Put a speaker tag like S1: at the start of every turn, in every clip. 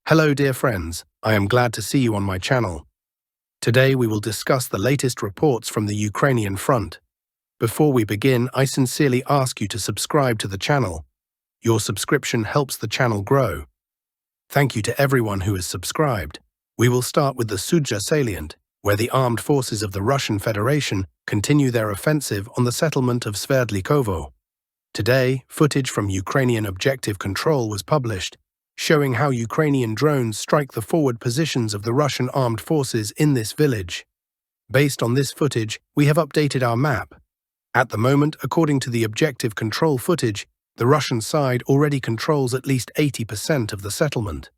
S1: Hello dear friends, I am glad to see you on my channel. Today we will discuss the latest reports from the Ukrainian front. Before we begin, I sincerely ask you to subscribe to the channel. Your subscription helps the channel grow. Thank you to everyone who has subscribed. We will start with the Sudzha salient, where the armed forces of the Russian Federation continue their offensive on the settlement of Sverdlikovo. Today, footage from Ukrainian objective control was published, showing how Ukrainian drones strike the forward positions of the Russian armed forces in this village. Based on this footage, we have updated our map. At the moment, according to the objective control footage, the Russian side already controls at least 80% of the settlement.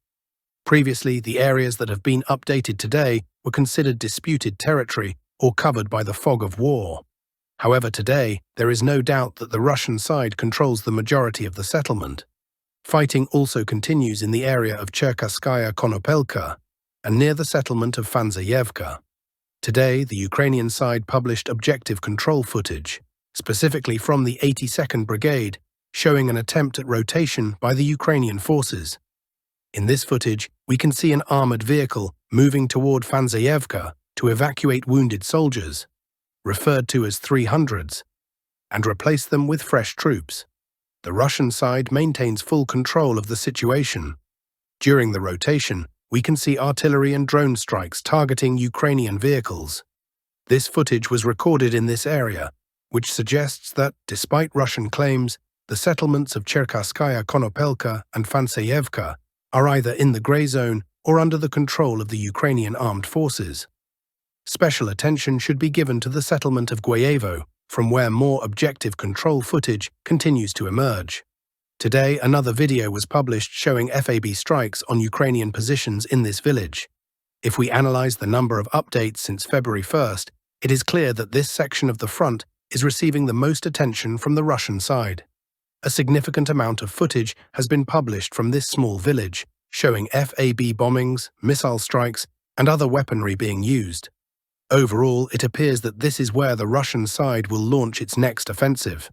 S1: Previously, the areas that have been updated today were considered disputed territory or covered by the fog of war. However, today, there is no doubt that the Russian side controls the majority of the settlement. Fighting also continues in the area of Cherkasskaya Konopelka and near the settlement of Faneva. Today, the Ukrainian side published objective control footage, specifically from the 82nd Brigade, showing an attempt at rotation by the Ukrainian forces. In this footage, we can see an armored vehicle moving toward Faneva to evacuate wounded soldiers, referred to as 300s, and replace them with fresh troops. The Russian side maintains full control of the situation. During the rotation, we can see artillery and drone strikes targeting Ukrainian vehicles. This footage was recorded in this area, which suggests that, despite Russian claims, the settlements of Cherkasskaya Konopelka and Faneva are either in the grey zone or under the control of the Ukrainian armed forces. Special attention should be given to the settlement of Kyiv, from where more objective control footage continues to emerge. Today, another video was published showing FAB strikes on Ukrainian positions in this village. If we analyze the number of updates since February 1st, it is clear that this section of the front is receiving the most attention from the Russian side. A significant amount of footage has been published from this small village, showing FAB bombings, missile strikes, and other weaponry being used. Overall, it appears that this is where the Russian side will launch its next offensive.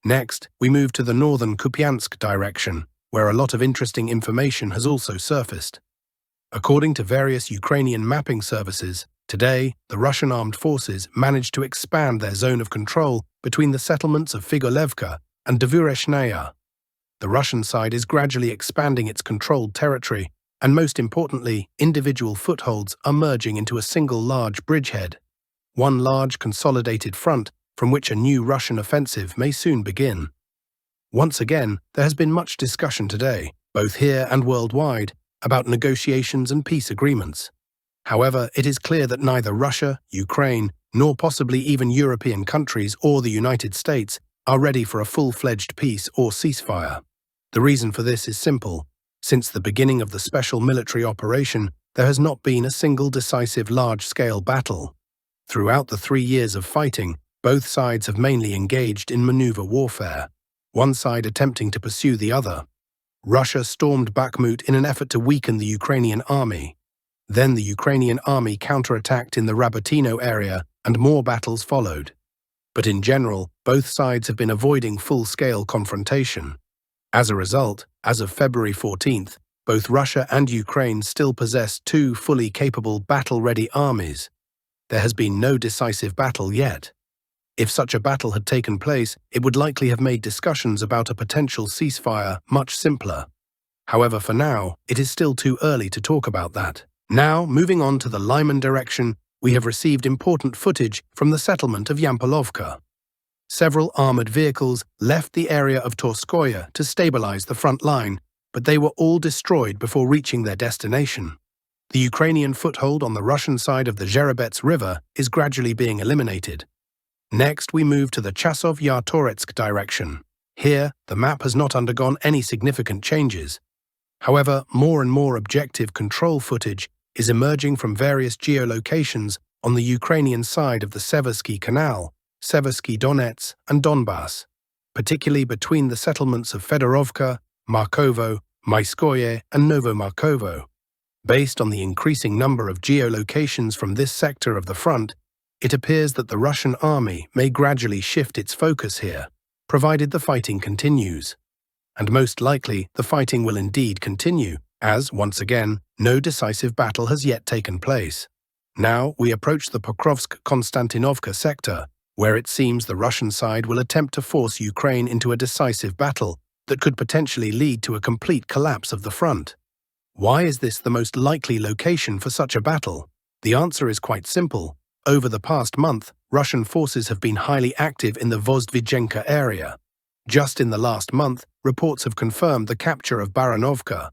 S1: Next, we move to the northern Kupiansk direction, where a lot of interesting information has also surfaced. According to various Ukrainian mapping services, today, the Russian armed forces managed to expand their zone of control between the settlements of Figolevka and Dvoroshnaya. The Russian side is gradually expanding its controlled territory, and most importantly, individual footholds are merging into a single large bridgehead, one large consolidated front from which a new Russian offensive may soon begin. Once again, there has been much discussion today, both here and worldwide, about negotiations and peace agreements. However, it is clear that neither Russia, Ukraine, nor possibly even European countries or the United States are ready for a full-fledged peace or ceasefire. The reason for this is simple. Since the beginning of the special military operation, there has not been a single decisive large-scale battle. Throughout the 3 years of fighting, both sides have mainly engaged in maneuver warfare, one side attempting to pursue the other. Russia stormed Bakhmut in an effort to weaken the Ukrainian army. Then the Ukrainian army counterattacked in the Rabotino area, and more battles followed. But in general, both sides have been avoiding full-scale confrontation. As a result, as of February 14th, both Russia and Ukraine still possess 2 fully capable battle-ready armies. There has been no decisive battle yet. If such a battle had taken place, it would likely have made discussions about a potential ceasefire much simpler. However, for now, it is still too early to talk about that. Now, moving on to the Lyman direction, we have received important footage from the settlement of Yampolovka. Several armored vehicles left the area of Torskoye to stabilize the front line, but they were all destroyed before reaching their destination. The Ukrainian foothold on the Russian side of the Zherebets River is gradually being eliminated. Next, we move to the Chasov York direction. Here, the map has not undergone any significant changes. However, more and more objective control footage is emerging from various geolocations on the Ukrainian side of the Seversky Canal, Seversky Donetsk and Donbass, particularly between the settlements of Fedorovka, Markovo, Maiskoye and Novomarkovo. Based on the increasing number of geolocations from this sector of the front, it appears that the Russian army may gradually shift its focus here, provided the fighting continues. And most likely, the fighting will indeed continue, as, once again, no decisive battle has yet taken place. Now we approach the Pokrovsk-Konstantinovka sector, where it seems the Russian side will attempt to force Ukraine into a decisive battle that could potentially lead to a complete collapse of the front. Why is this the most likely location for such a battle? The answer is quite simple. Over the past month, Russian forces have been highly active in the Vozdvizhenka area. Just in the last month, reports have confirmed the capture of Baranovka,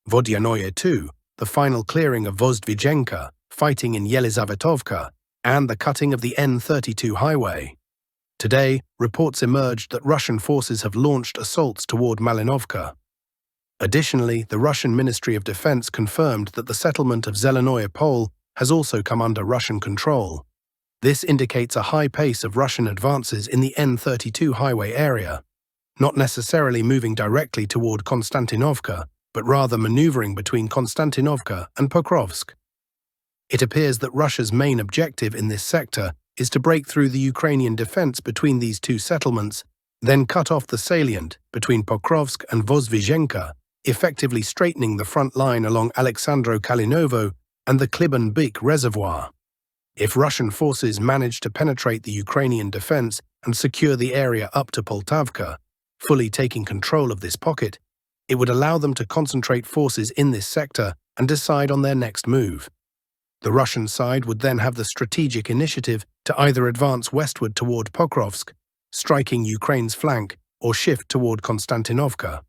S1: Vodyanoye II, the final clearing of Vozdvizhenka, fighting in Yelizavetovka, and the cutting of the N32 highway. Today, reports emerged that Russian forces have launched assaults toward Malinovka. Additionally, the Russian Ministry of Defense confirmed that the settlement of Zelenoye Pole has also come under Russian control. This indicates a high pace of Russian advances in the N32 highway area, not necessarily moving directly toward Konstantinovka, but rather maneuvering between Konstantinovka and Pokrovsk. It appears that Russia's main objective in this sector is to break through the Ukrainian defense between these two settlements, then cut off the salient between Pokrovsk and Vozdvizhenka, effectively straightening the front line along Alexandro-Kalinovo and the Kliban-Byk reservoir. If Russian forces manage to penetrate the Ukrainian defense and secure the area up to Poltavka, fully taking control of this pocket, it would allow them to concentrate forces in this sector and decide on their next move. The Russian side would then have the strategic initiative to either advance westward toward Pokrovsk, striking Ukraine's flank, or shift toward Konstantinovka.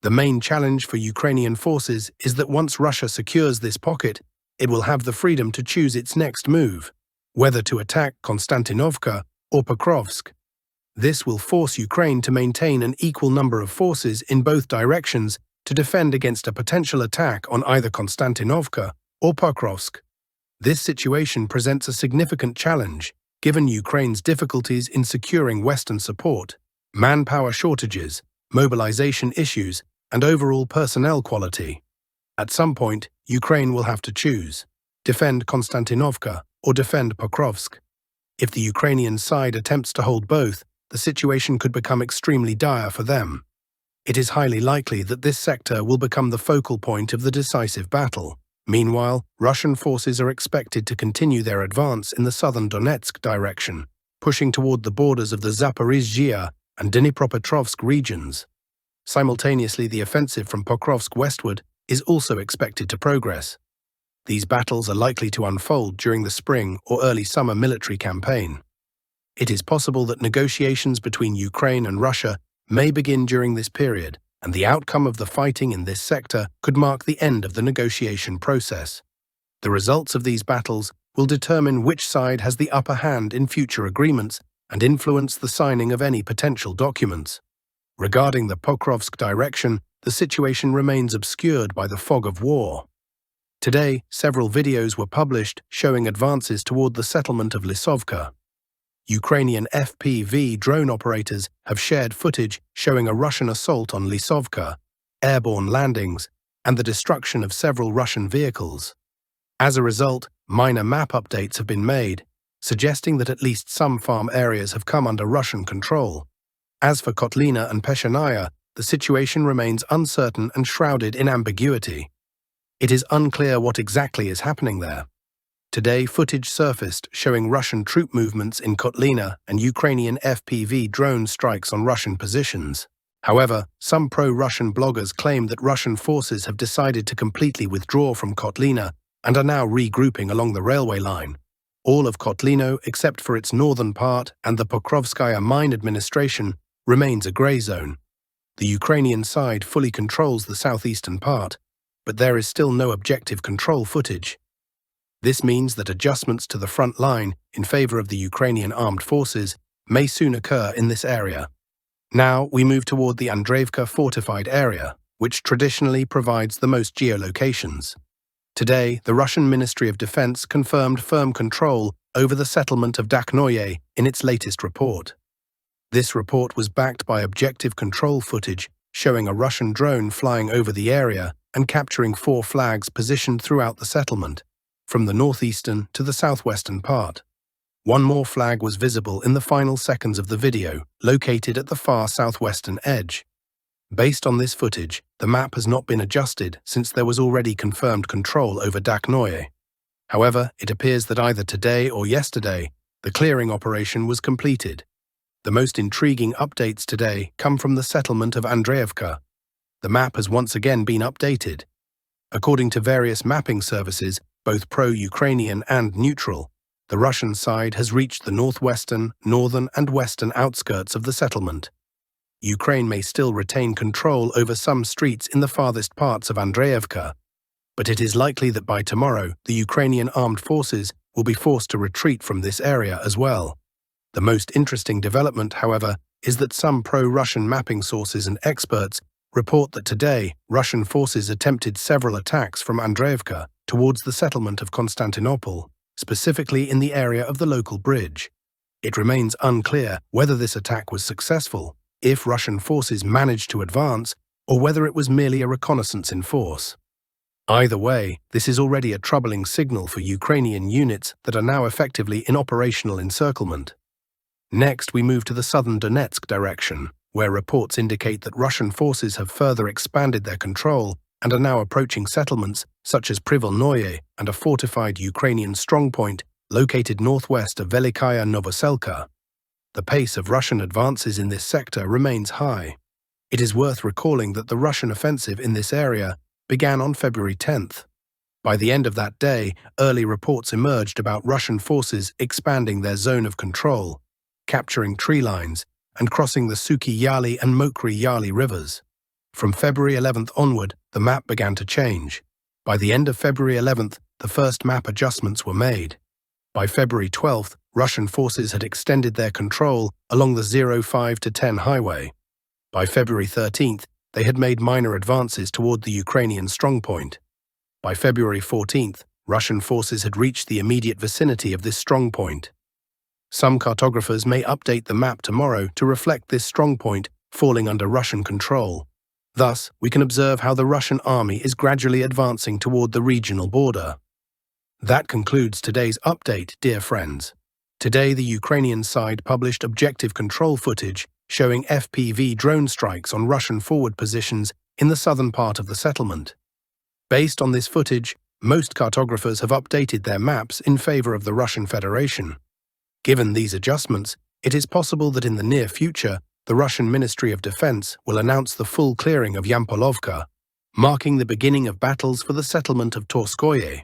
S1: The main challenge for Ukrainian forces is that once Russia secures this pocket, it will have the freedom to choose its next move, whether to attack Konstantinovka or Pokrovsk. This will force Ukraine to maintain an equal number of forces in both directions to defend against a potential attack on either Konstantinovka or Pokrovsk. This situation presents a significant challenge, given Ukraine's difficulties in securing Western support, manpower shortages, mobilization issues, and overall personnel quality. At some point, Ukraine will have to choose: defend Konstantinovka or defend Pokrovsk. If the Ukrainian side attempts to hold both, the situation could become extremely dire for them. It is highly likely that this sector will become the focal point of the decisive battle. Meanwhile, Russian forces are expected to continue their advance in the southern Donetsk direction, pushing toward the borders of the Zaporizhzhia and Dnipropetrovsk regions. Simultaneously, the offensive from Pokrovsk westward is also expected to progress. These battles are likely to unfold during the spring or early summer military campaign. It is possible that negotiations between Ukraine and Russia may begin during this period, and the outcome of the fighting in this sector could mark the end of the negotiation process. The results of these battles will determine which side has the upper hand in future agreements and influence the signing of any potential documents. Regarding the Pokrovsk direction, the situation remains obscured by the fog of war. Today, several videos were published showing advances toward the settlement of Lisovka. Ukrainian FPV drone operators have shared footage showing a Russian assault on Lisovka, airborne landings, and the destruction of several Russian vehicles. As a result, minor map updates have been made, suggesting that at least some farm areas have come under Russian control. As for Kotlina and Peshanaya, the situation remains uncertain and shrouded in ambiguity. It is unclear what exactly is happening there. Today, footage surfaced showing Russian troop movements in Kotlina and Ukrainian FPV drone strikes on Russian positions. However, some pro-Russian bloggers claim that Russian forces have decided to completely withdraw from Kotlina and are now regrouping along the railway line. All of Kotlino, except for its northern part and the Pokrovskaya mine administration, remains a grey zone. The Ukrainian side fully controls the southeastern part, but there is still no objective control footage. This means that adjustments to the front line in favor of the Ukrainian armed forces may soon occur in this area. Now we move toward the Andreeva fortified area, which traditionally provides the most geolocations. Today, the Russian Ministry of Defense confirmed firm control over the settlement of Dakhnoye in its latest report. This report was backed by objective control footage showing a Russian drone flying over the area and capturing 4 flags positioned throughout the settlement, from the northeastern to the southwestern part. One more flag was visible in the final seconds of the video, located at the far southwestern edge. Based on this footage, the map has not been adjusted since there was already confirmed control over Daknoye. However, it appears that either today or yesterday, the clearing operation was completed. The most intriguing updates today come from the settlement of Andreevka. The map has once again been updated. According to various mapping services, both pro-Ukrainian and neutral, the Russian side has reached the northwestern, northern and western outskirts of the settlement. Ukraine may still retain control over some streets in the farthest parts of Andreevka, but it is likely that by tomorrow the Ukrainian armed forces will be forced to retreat from this area as well. The most interesting development, however, is that some pro-Russian mapping sources and experts report that today Russian forces attempted several attacks from Andreevka towards the settlement of Constantinople, specifically in the area of the local bridge. It remains unclear whether this attack was successful, if Russian forces managed to advance, or whether it was merely a reconnaissance in force. Either way, this is already a troubling signal for Ukrainian units that are now effectively in operational encirclement. Next, we move to the southern Donetsk direction, where reports indicate that Russian forces have further expanded their control and are now approaching settlements such as Privolnoye and a fortified Ukrainian strongpoint located northwest of Velikaya Novoselka. The pace of Russian advances in this sector remains high. It is worth recalling that the Russian offensive in this area began on February 10th. By the end of that day, early reports emerged about Russian forces expanding their zone of control, capturing tree lines, and crossing the Suki Yali and Mokry Yali rivers. From February 11th onward, the map began to change. By the end of February 11th, the first map adjustments were made. By February 12th, Russian forces had extended their control along the 05 to 10 highway. By February 13th, they had made minor advances toward the Ukrainian strongpoint. By February 14th, Russian forces had reached the immediate vicinity of this strongpoint. Some cartographers may update the map tomorrow to reflect this strongpoint falling under Russian control. Thus, we can observe how the Russian army is gradually advancing toward the regional border. That concludes today's update, dear friends. Today, the Ukrainian side published objective control footage showing FPV drone strikes on Russian forward positions in the southern part of the settlement. Based on this footage, most cartographers have updated their maps in favor of the Russian Federation. Given these adjustments, it is possible that in the near future, the Russian Ministry of Defense will announce the full clearing of Yampolovka, marking the beginning of battles for the settlement of Torskoye.